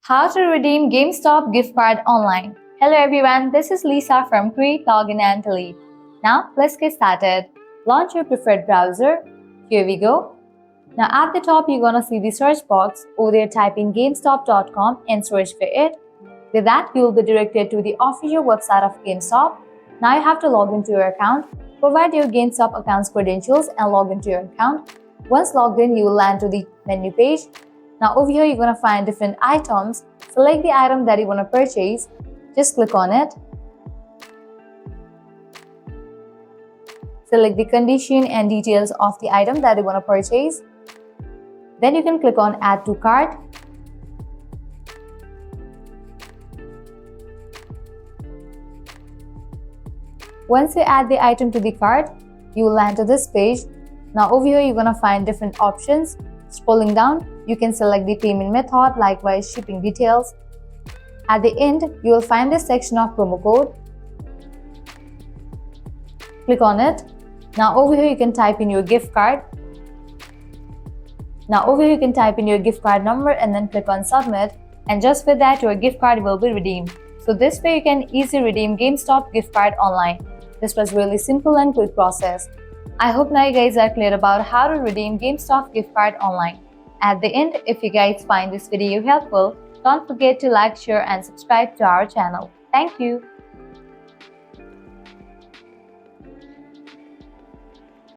How to redeem GameStop gift card online. Hello everyone, this is Lisa from Create, Login and Delete. Now let's get started. Launch your preferred browser. Here we go. Now at the top you're gonna see the search box. Over there type in GameStop.com and search for it. With that you will be directed to the official website of GameStop. Now you have to log into your account. Provide your GameStop account's credentials and log into your account. Once logged in, you will land to the menu page. Now over here, you're going to find different items. Select the item that you want to purchase. Just click on it. Select the condition and details of the item that you want to purchase. Then you can click on Add to Cart. Once you add the item to the cart, you will land to this page. Now over here, you're going to find different options. Scrolling down, you can select the payment method, likewise shipping details. At the end, you will find this section of promo code. Click on it. Now over here, you can type in your gift card. Now over here, you can type in your gift card number and then click on submit. And just with that, your gift card will be redeemed. So this way, you can easily redeem GameStop gift card online. This was really simple and quick process. I hope now you guys are clear about how to redeem GameStop gift card online. At the end, if you guys find this video helpful, don't forget to like, share and subscribe to our channel. Thank you.